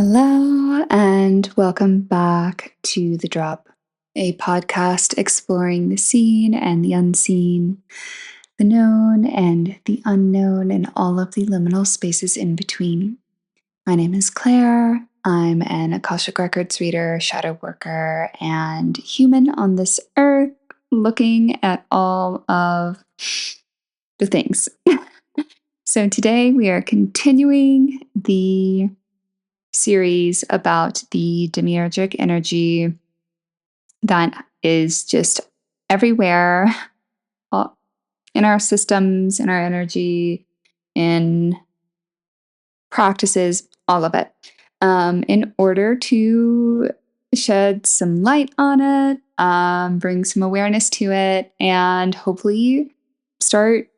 Hello, and welcome back to The Drop, a podcast exploring the seen and the unseen, the known and the unknown, and all of the liminal spaces in between. My name is Claire. I'm an Akashic Records reader, shadow worker, and human on this earth looking at all of the things. So today we are continuing the series about the demiurgic energy that is just everywhere in our systems, in our energy, in practices, all of it, in order to shed some light on it, bring some awareness to it, and hopefully start,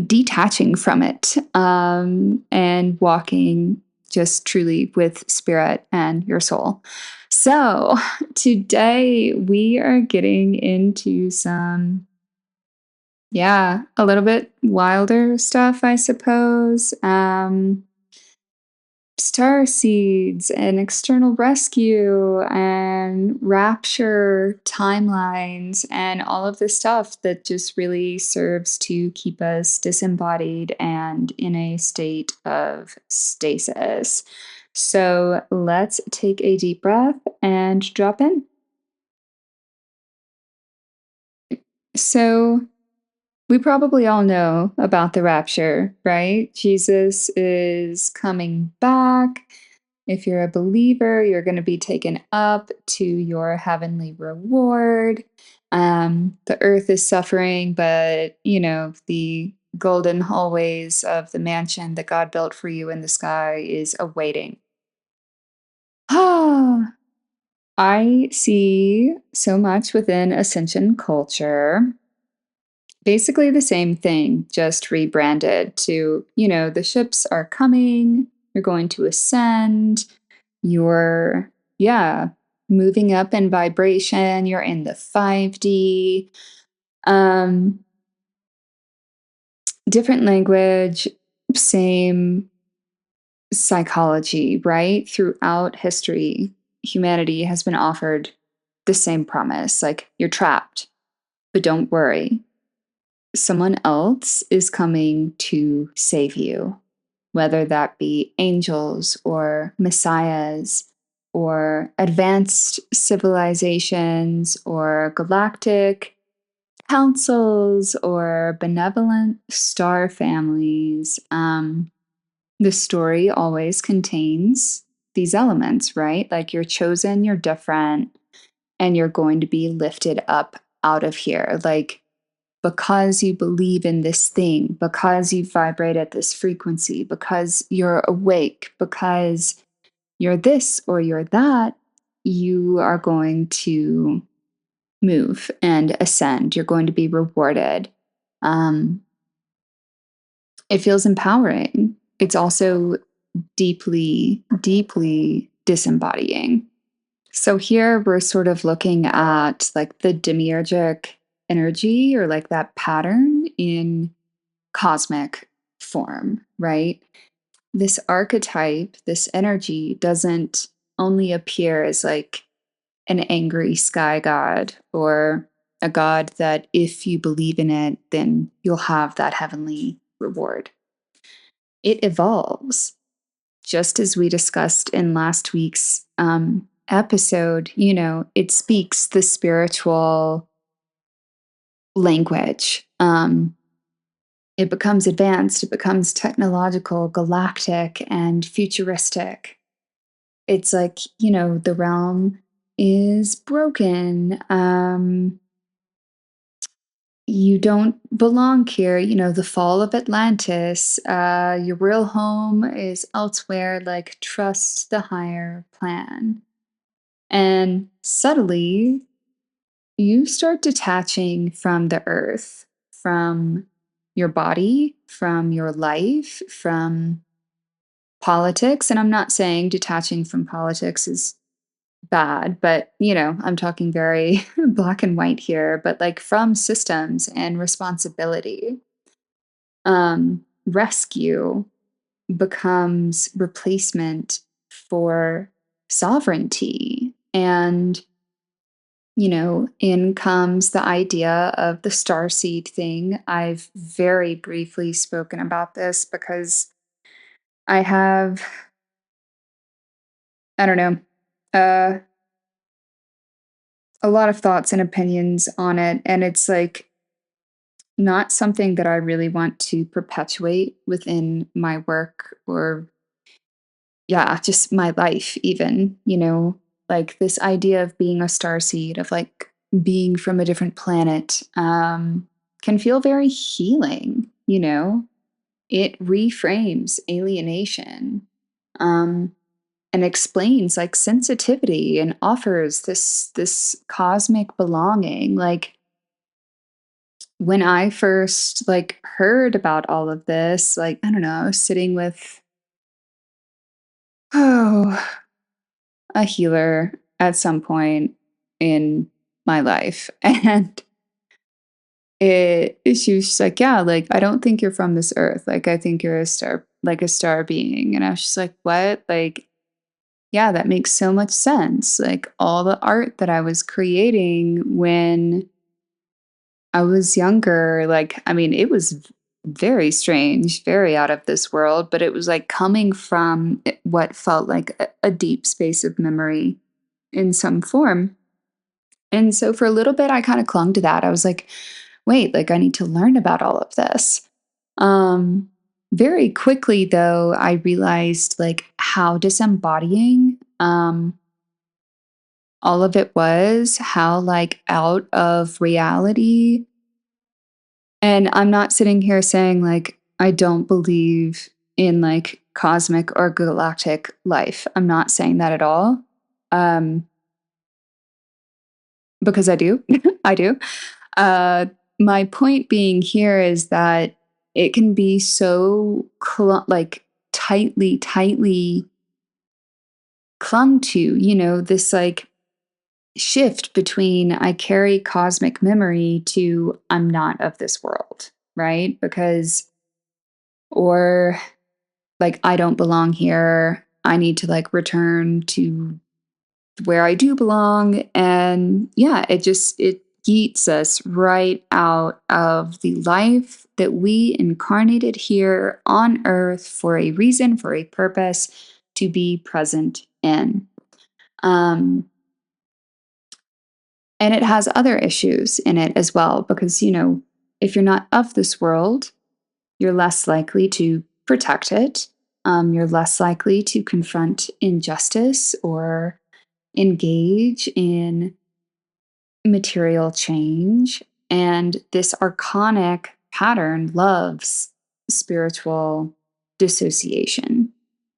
detaching from it, and walking just truly with spirit and your soul. So today we are getting into some, a little bit wilder stuff, I suppose. Starseeds and external rescue and rapture timelines and all of this stuff that just really serves to keep us disembodied and in a state of stasis. So let's take a deep breath and drop in. So we probably all know about the rapture, right? Jesus is coming back. If you're a believer, you're going to be taken up to your heavenly reward. The earth is suffering, but, the golden hallways of the mansion that God built for you in the sky is awaiting. Ah, I see so much within Ascension culture. Basically the same thing, just rebranded to, the ships are coming, you're going to ascend, you're, moving up in vibration, you're in the 5D. Different language, same psychology, right? Throughout history, humanity has been offered the same promise, like, you're trapped, but don't worry. Someone else is coming to save you, whether that be angels or messiahs or advanced civilizations or galactic councils or benevolent star families. The story always contains these elements, right? Like, you're chosen, you're different, and you're going to be lifted up out of here. Like, because you believe in this thing, because you vibrate at this frequency, because you're awake, because you're this or you're that, you are going to move and ascend. You're going to be rewarded. It feels empowering. It's also deeply, deeply disembodying. So here we're sort of looking at like the demiurgic energy, or like that pattern in cosmic form, right? This archetype, this energy doesn't only appear as like an angry sky god or a god that if you believe in it, then you'll have that heavenly reward. It evolves, just as we discussed in last week's episode. It speaks the spiritual language. It becomes advanced, it becomes technological, galactic, and futuristic. It's like, the realm is broken. You don't belong here. The fall of Atlantis. Your real home is elsewhere, like, trust the higher plan. And subtly, you start detaching from the earth, from your body, from your life, from politics. And I'm not saying detaching from politics is bad, but, I'm talking very black and white here, but like from systems and responsibility. Rescue. becomes replacement for sovereignty. And, in comes the idea of the starseed thing. I've very briefly spoken about this because I have, I don't know, uh, a lot of thoughts and opinions on it. And it's like not something that I really want to perpetuate within my work or, yeah, just my life, even, like this idea of being a star seed, of like being from a different planet, can feel very healing, It reframes alienation. Um, and explains like sensitivity and offers this cosmic belonging. Like when I first like heard about all of this, like I don't know, I was sitting with oh, a healer at some point in my life and she was just like, yeah, like I don't think you're from this earth, like I think you're a star, like a star being. And I was just like, what? Like, yeah, that makes so much sense. Like all the art that I was creating when I was younger, like, I mean, it was very strange, very out of this world, but it was like coming from what felt like a deep space of memory in some form. And so for a little bit, I kind of clung to that. I was like, wait, like, I need to learn about all of this. Um, Very quickly, though, I realized like how disembodying all of it was, how like out of reality. And I'm not sitting here saying like I don't believe in like cosmic or galactic life. I'm not saying that at all. Um, because I do. I do. Uh, my point being here is that it can be so like tightly clung to, this like shift between I carry cosmic memory to I'm not of this world, right? Because, or like, I don't belong here. I need to like return to where I do belong. And yeah, it yeets us right out of the life that we incarnated here on earth for a reason, for a purpose to be present in. Um, and it has other issues in it as well, because, if you're not of this world, you're less likely to protect it. You're less likely to confront injustice or engage in material change. And this archonic pattern loves spiritual dissociation.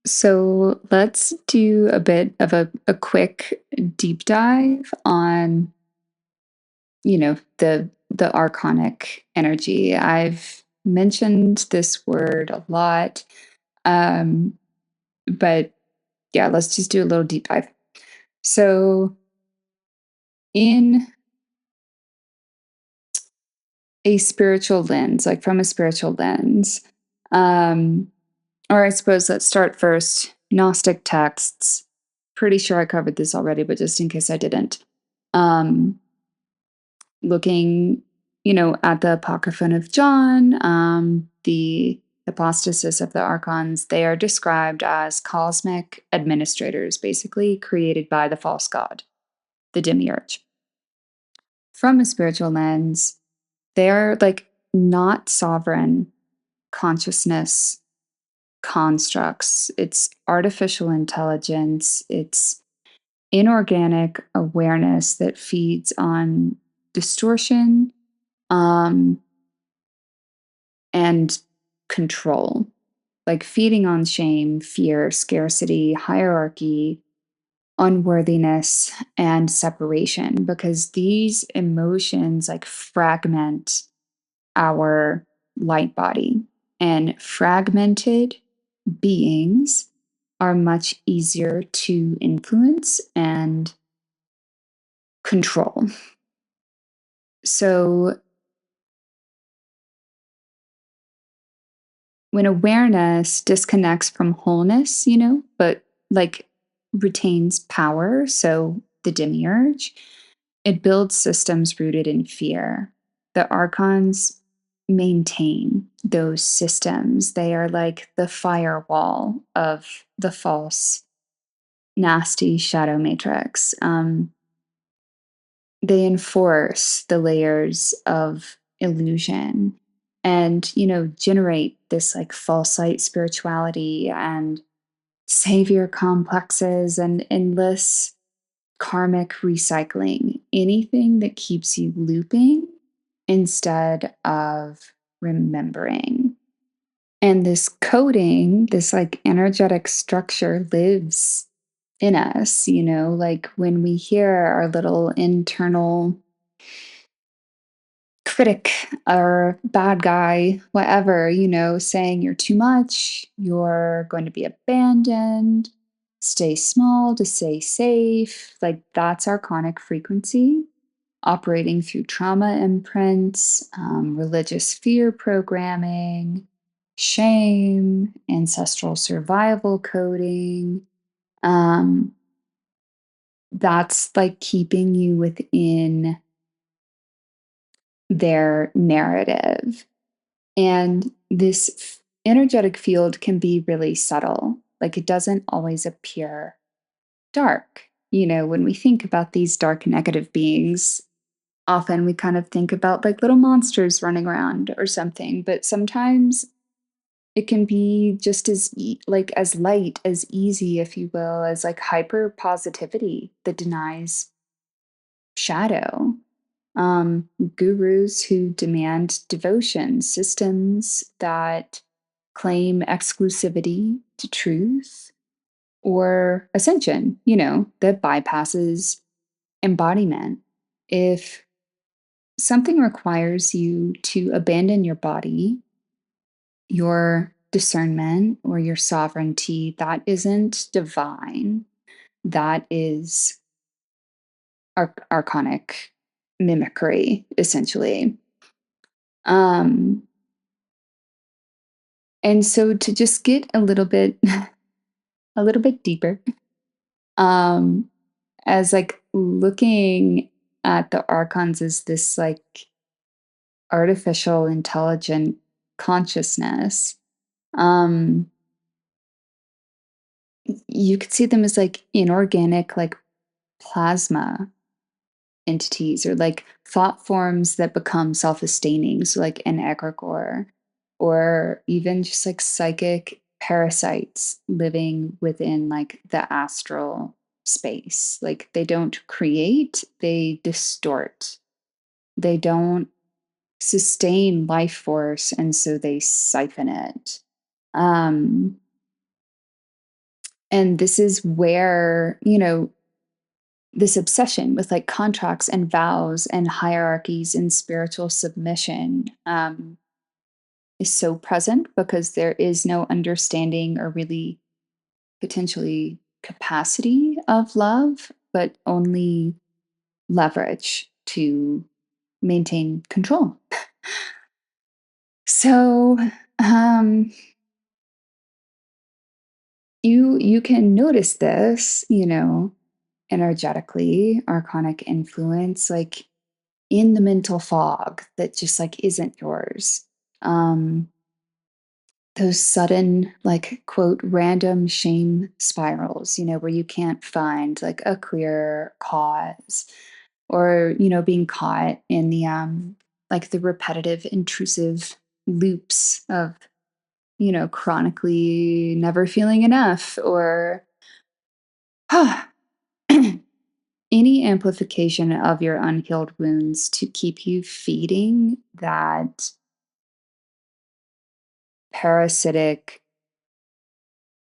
So let's do a bit of a quick deep dive on, the archonic energy. I've mentioned this word a lot. Um, but yeah, let's just do a little deep dive. So, in a spiritual lens, like from a spiritual lens, um, or I suppose let's start first Gnostic texts. Pretty sure I covered this already, but just in case I didn't. Um, Looking, at the Apocryphon of John, the hypostasis of the archons, they are described as cosmic administrators, basically created by the false god, the demiurge. From a spiritual lens, they're like not sovereign consciousness constructs. It's artificial intelligence, it's inorganic awareness that feeds on distortion, um, and control, like feeding on shame, fear, scarcity, hierarchy, unworthiness, and separation, because these emotions like fragment our light body. And fragmented beings are much easier to influence and control. So when awareness disconnects from wholeness, but like retains power, so the demiurge, it builds systems rooted in fear. The archons maintain those systems. They are like the firewall of the false, nasty shadow matrix. They enforce the layers of illusion and, generate this like false light spirituality and savior complexes and endless karmic recycling, anything that keeps you looping instead of remembering. And this coding, this like energetic structure lives in us, like when we hear our little internal critic or bad guy, whatever, saying you're too much, you're going to be abandoned, stay small to stay safe. Like that's our conic frequency operating through trauma imprints, religious fear programming, shame, ancestral survival coding. Um, that's like keeping you within their narrative. And this energetic field can be really subtle. Like it doesn't always appear dark. When we think about these dark negative beings, often we kind of think about like little monsters running around or something, but sometimes it can be just as like as light, as easy, if you will, as like hyper positivity that denies shadow. Gurus who demand devotion, systems that claim exclusivity to truth, or ascension, that bypasses embodiment. If something requires you to abandon your body, your discernment, or your sovereignty, that isn't divine. That is archonic mimicry, essentially. Um, and so to just get a little bit a little bit deeper, um, as like looking at the archons as this like artificial intelligent consciousness, um, you could see them as like inorganic, like plasma entities or like thought forms that become self-sustaining, so like an egregore, or even just like psychic parasites living within like the astral space. Like they don't create, they distort. They don't sustain life force, and so they siphon it. um and this is where, this obsession with like contracts and vows and hierarchies and spiritual submission, is so present, because there is no understanding or really potentially capacity of love, but only leverage to maintain control. So um, you can notice this, energetically, archonic influence, like in the mental fog that just like isn't yours. Um, those sudden, like, quote, random shame spirals, where you can't find like a clear cause, or, being caught in the, like the repetitive, intrusive loops of, chronically never feeling enough, or any amplification of your unhealed wounds to keep you feeding that parasitic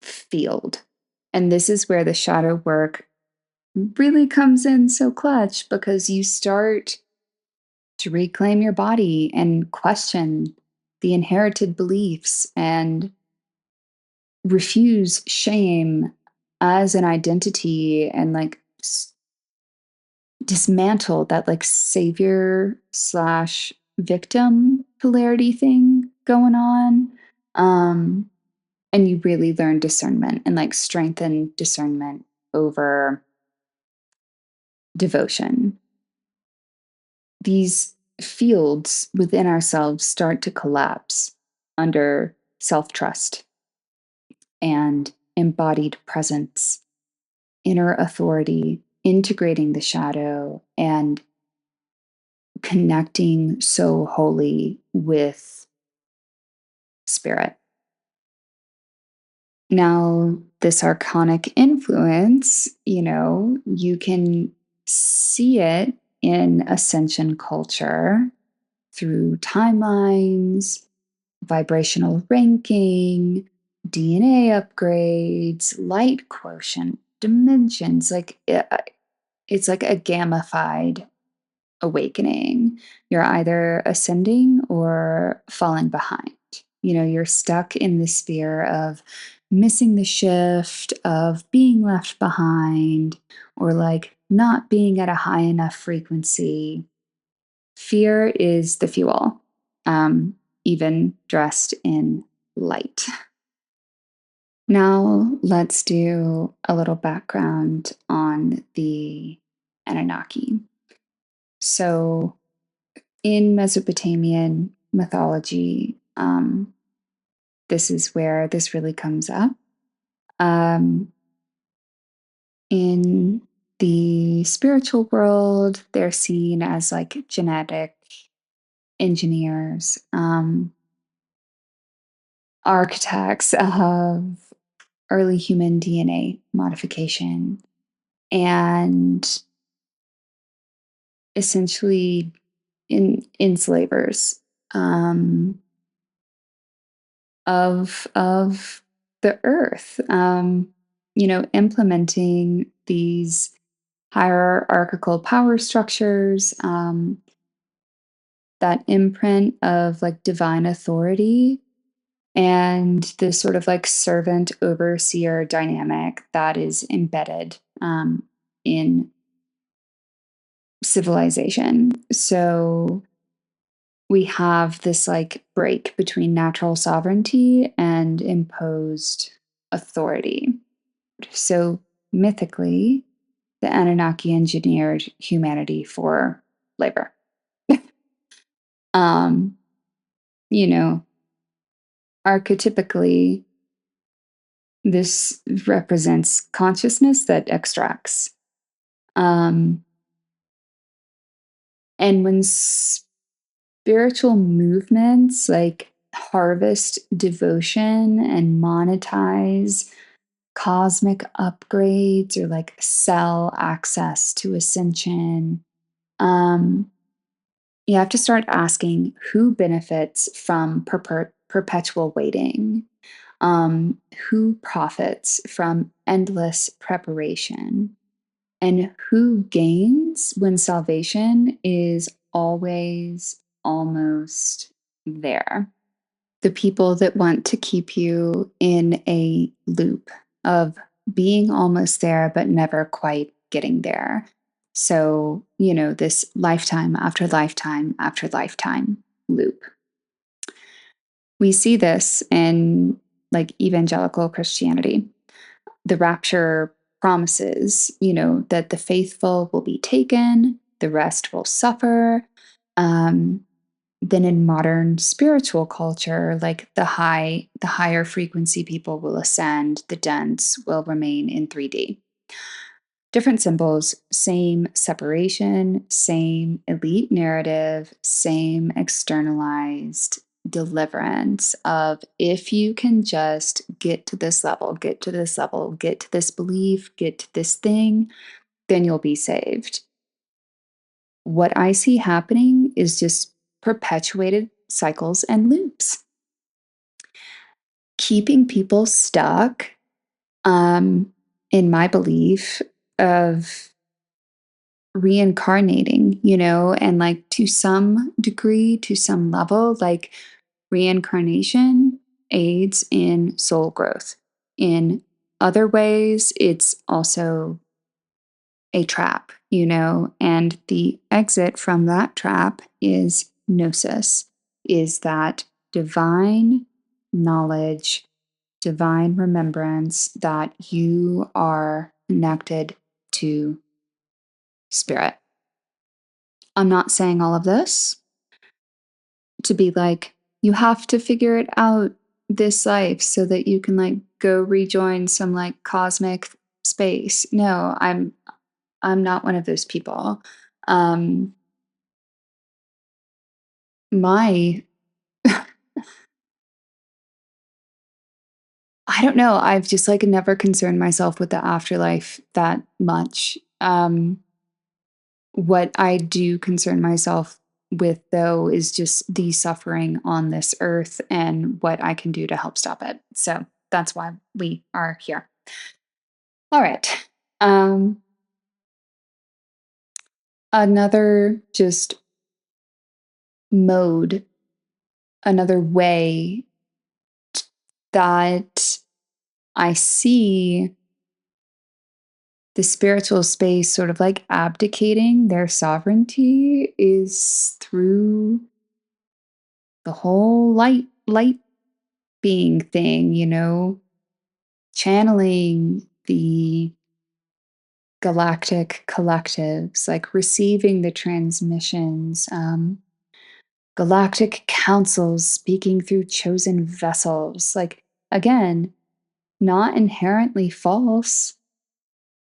field. And this is where the shadow work really comes in so clutch, because you start to reclaim your body and question the inherited beliefs and refuse shame as an identity, and like dismantle that like savior slash victim polarity thing going on. Um, and you really learn discernment and like strengthen discernment over devotion. These fields within ourselves start to collapse under self trust and embodied presence, inner authority, integrating the shadow, and connecting so wholly with spirit. Now, this archonic influence, you can see it in ascension culture through timelines, vibrational ranking, DNA upgrades, light quotient, dimensions. It's like a gamified awakening. You're either ascending or falling behind. You're stuck in the sphere of missing the shift, of being left behind, or like not being at a high enough frequency. Fear is the fuel, even dressed in light. Now, let's do a little background on the Anunnaki. So, in Mesopotamian mythology, this is where this really comes up. Um, in the spiritual world, they're seen as like genetic engineers, architects of early human DNA modification, and essentially enslavers of the earth. Implementing these hierarchical power structures, that imprint of like divine authority, and this sort of like servant overseer dynamic that is embedded in civilization. So we have this like break between natural sovereignty and imposed authority. So mythically, the Anunnaki engineered humanity for labor. um, you know, Archetypically, this represents consciousness that extracts. Um, and when spiritual movements like harvest devotion and monetize cosmic upgrades or like sell access to ascension, um, you have to start asking who benefits from perpetual waiting, who profits from endless preparation, and who gains when salvation is always almost there. The people that want to keep you in a loop of being almost there, but never quite getting there. So, this lifetime after lifetime after lifetime loop. We see this in like evangelical Christianity. The rapture promises, that the faithful will be taken, the rest will suffer. Um, then in modern spiritual culture, like the higher frequency people will ascend, the dense will remain in 3D. Different symbols, same separation, same elite narrative, same externalized deliverance of if you can just get to this level, get to this level, get to this belief, get to this thing, then you'll be saved. What I see happening is just perpetuated cycles and loops, keeping people stuck, in my belief of reincarnating, and like to some degree, to some level, like reincarnation aids in soul growth. In other ways, it's also a trap, and the exit from that trap is gnosis, is that divine knowledge, divine remembrance that you are connected to spirit. I'm not saying all of this to be like, you have to figure it out this life so that you can like go rejoin some like cosmic space. No, I'm not one of those people. Um my I don't know, I've just like never concerned myself with the afterlife that much. What I do concern myself with, though, is just the suffering on this earth and what I can do to help stop it. So that's why we are here. All right. Um, Another just mode, another way that I see the spiritual space sort of like abdicating their sovereignty is through the whole light being thing, channeling the galactic collectives, like receiving the transmissions, galactic councils speaking through chosen vessels. Like, again, not inherently false.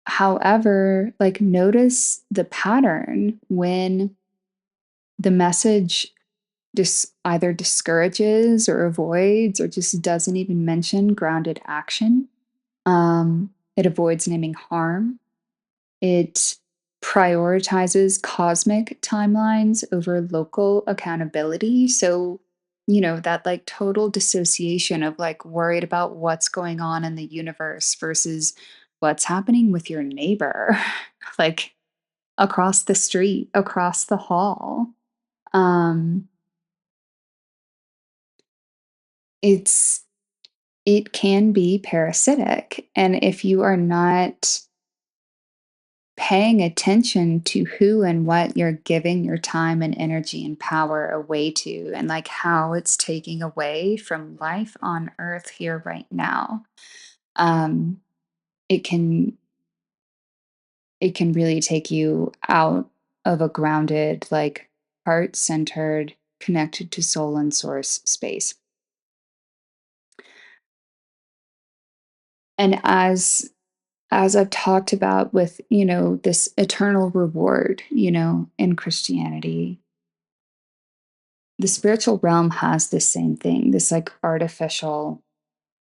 However, like, notice the pattern when the message either discourages or avoids or just doesn't even mention grounded action. It avoids naming harm. It prioritizes cosmic timelines over local accountability. So, that like total dissociation of like worried about what's going on in the universe versus what's happening with your neighbor, like across the street, across the hall. Um, it's it can be parasitic. And if you are not paying attention to who and what you're giving your time and energy and power away to, and like how it's taking away from life on earth here right now, um it can it can really take you out of a grounded, like, heart centered, connected to soul and source space. And as I've talked about with, this eternal reward, in Christianity, the spiritual realm has this same thing, this like artificial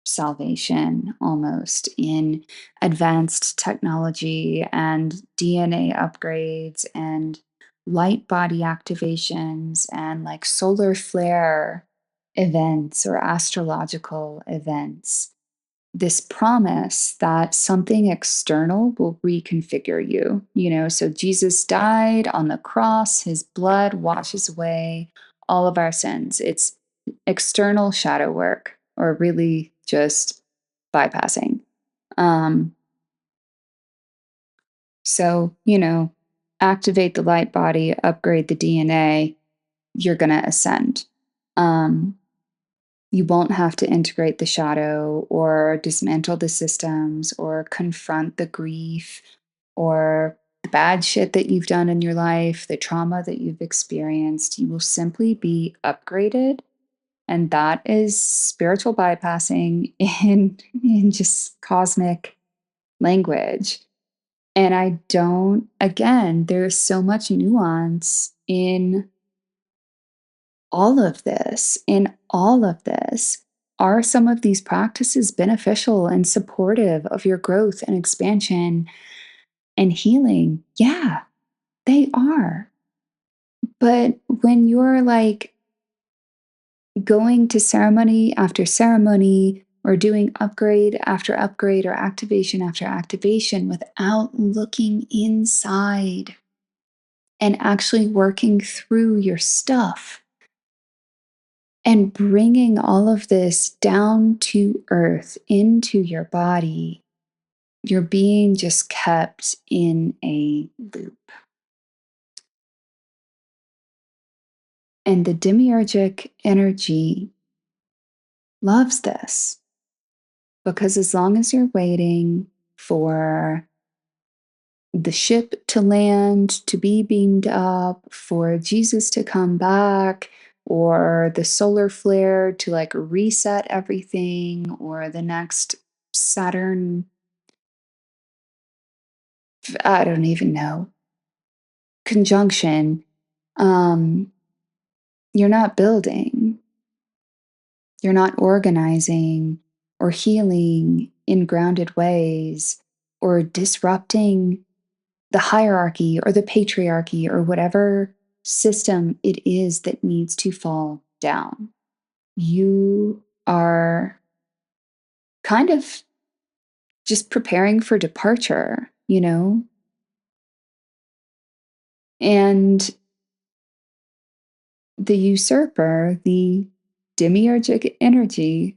salvation almost in advanced technology and DNA upgrades and light body activations and like solar flare events or astrological events, this promise that something external will reconfigure you. So Jesus died on the cross, his blood washes away all of our sins. It's external shadow work, or really just bypassing. Um, so, activate the light body, upgrade the DNA, you're going to ascend. Um, You won't have to integrate the shadow or dismantle the systems or confront the grief or the bad shit that you've done in your life, the trauma that you've experienced. You will simply be upgraded. And that is spiritual bypassing in just cosmic language. And I don't, again, there's so much nuance in all of this, are some of these practices beneficial and supportive of your growth and expansion and healing? Yeah, they are. But when you're like going to ceremony after ceremony or doing upgrade after upgrade or activation after activation without looking inside and actually working through your stuff, and bringing all of this down to earth into your body, you're being just kept in a loop. And the demiurgic energy loves this because as long as you're waiting for the ship to land, to be beamed up, for Jesus to come back, or the solar flare to like reset everything, or the next Saturn, I don't even know, conjunction, um, you're not building, you're not organizing or healing in grounded ways or disrupting the hierarchy or the patriarchy or whatever system it is that needs to fall down. You are kind of just preparing for departure, you know? And the usurper, the demiurgic energy,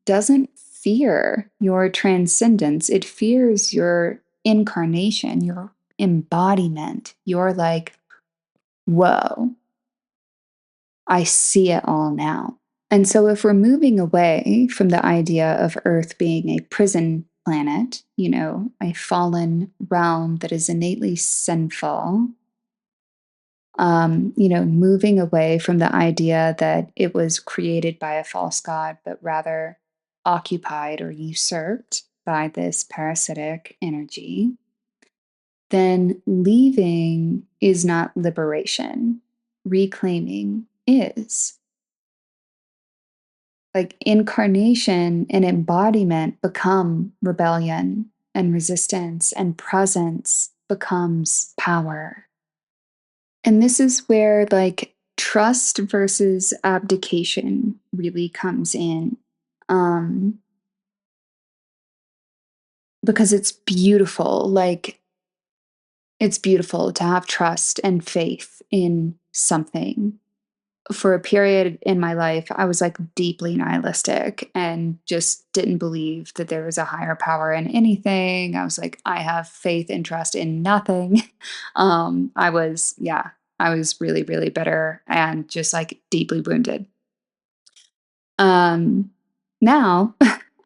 doesn't fear your transcendence. It fears your incarnation, your embodiment. You're like, whoa, I see it all now. And so, if we're moving away from the idea of Earth being a prison planet, a fallen realm that is innately sinful, moving away from the idea that it was created by a false god, but rather occupied or usurped by this parasitic energy, then leaving is not liberation. Reclaiming is. Like incarnation and embodiment become rebellion and resistance, and presence becomes power. And this is where like trust versus abdication really comes in. Um, because it's beautiful. Like it's beautiful to have trust and faith in something. For a period in my life, I was like deeply nihilistic and just didn't believe that there was a higher power in anything. I was like, I have faith and trust in nothing. I was really, really bitter and just like deeply wounded. Um, Now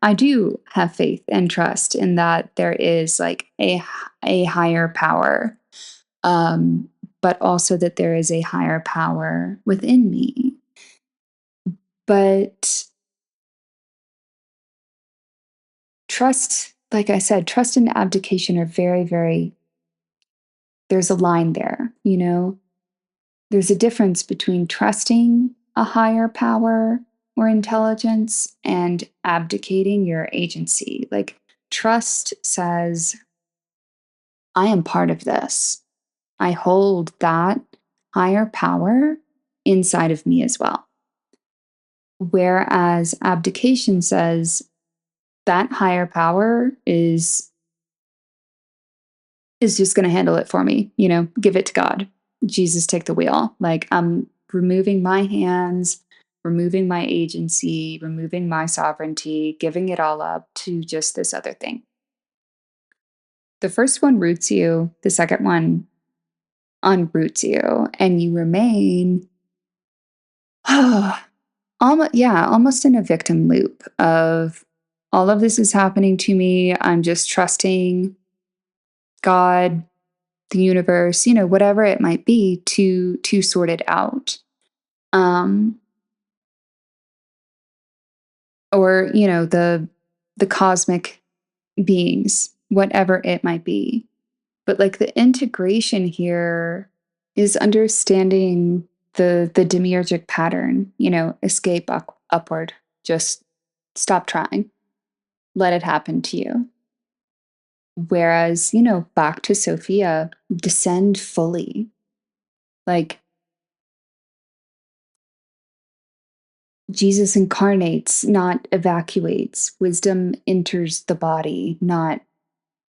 I do have faith and trust in that there is like a higher power, um, but also that there is a higher power within me. But trust, like I said, trust and abdication are very, very, there's a line there, you know? There's a difference between trusting a higher power or intelligence and abdicating your agency. Like, trust says, I am part of this. I hold that higher power inside of me as well. Whereas abdication says that higher power is just going to handle it for me, give it to God. Jesus, take the wheel. Like I'm removing my hands, removing my agency, removing my sovereignty, giving it all up to just this other thing. The first one roots you, the second one unroots you, and you remain almost in a victim loop of all of this is happening to me. I'm just trusting God, the universe, whatever it might be to sort it out. Um or, the cosmic beings, whatever it might be. But like the integration here is understanding the demiurgic pattern, escape upward. Just stop trying. Let it happen to you. Whereas, back to Sophia, descend fully. Like Jesus incarnates, not evacuates. Wisdom enters the body, not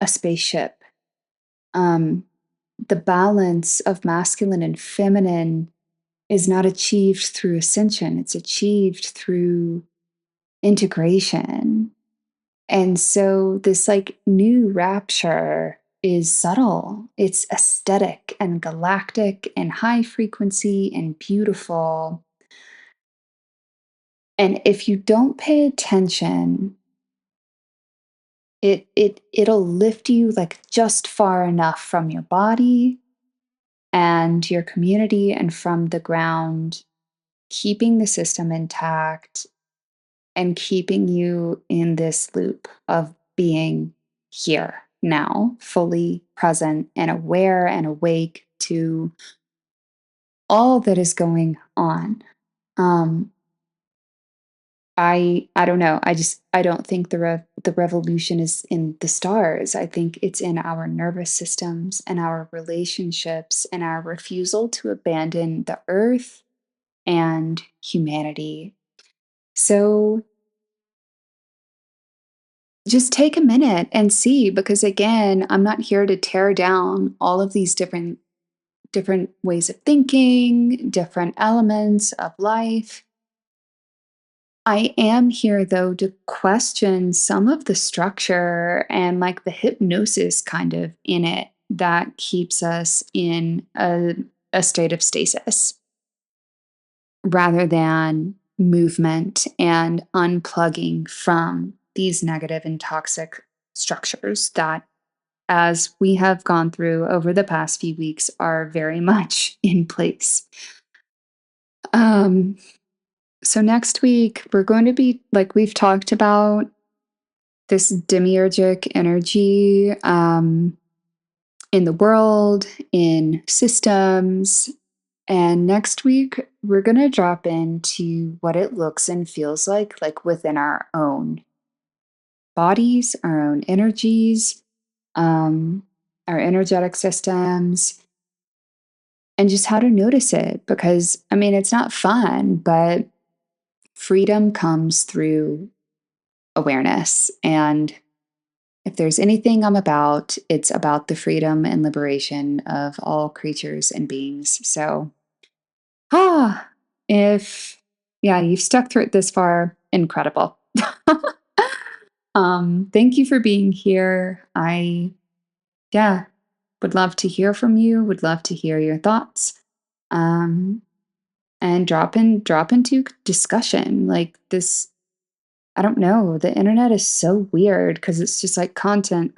a spaceship. The balance of masculine and feminine is not achieved through ascension, it's achieved through integration. And so, this like new rapture is subtle, it's aesthetic and galactic and high frequency and beautiful. And if you don't pay attention, it'll lift you like just far enough from your body and your community and from the ground, keeping the system intact and keeping you in this loop of being here now, fully present and aware and awake to all that is going on. Um, I don't know. I don't think the revolution is in the stars. I think it's in our nervous systems and our relationships and our refusal to abandon the earth and humanity. So just take a minute and see, because again, I'm not here to tear down all of these different ways of thinking, different elements of life. I am here though to question some of the structure and like the hypnosis kind of in it that keeps us in a state of stasis rather than movement and unplugging from these negative and toxic structures that, as we have gone through over the past few weeks, are very much in place. Um, so next week, we're going to be, like we've talked about, this demiurgic energy in the world, in systems. And next week, we're going to drop into what it looks and feels like within our own bodies, our own energies, um, our energetic systems, and just how to notice it. Because, I mean, it's not fun, but freedom comes through awareness. And if there's anything I'm about, it's about the freedom and liberation of all creatures and beings. So, ah, if, yeah, you've stuck through it this far, incredible. Thank you for being here. Yeah, would love to hear from you, would love to hear your thoughts. Um, and drop into discussion like this. I don't know. The internet is so weird because it's just like content,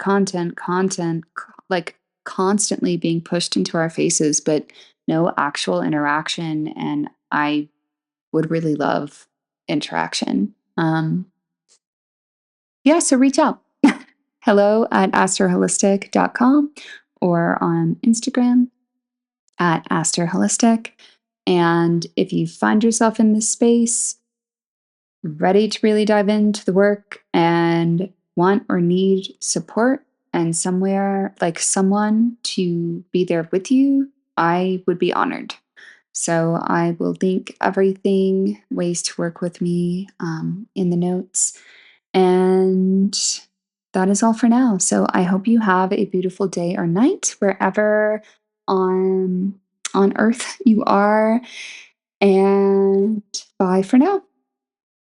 like constantly being pushed into our faces, but no actual interaction. And I would really love interaction. Yeah, so reach out. Hello at astroholistic.com or on Instagram at astroholistic. And if you find yourself in this space, ready to really dive into the work and want or need support and somewhere like someone to be there with you, I would be honored. So I will link everything, ways to work with me in the notes. And that is all for now. So I hope you have a beautiful day or night wherever on on earth you are. And bye for now.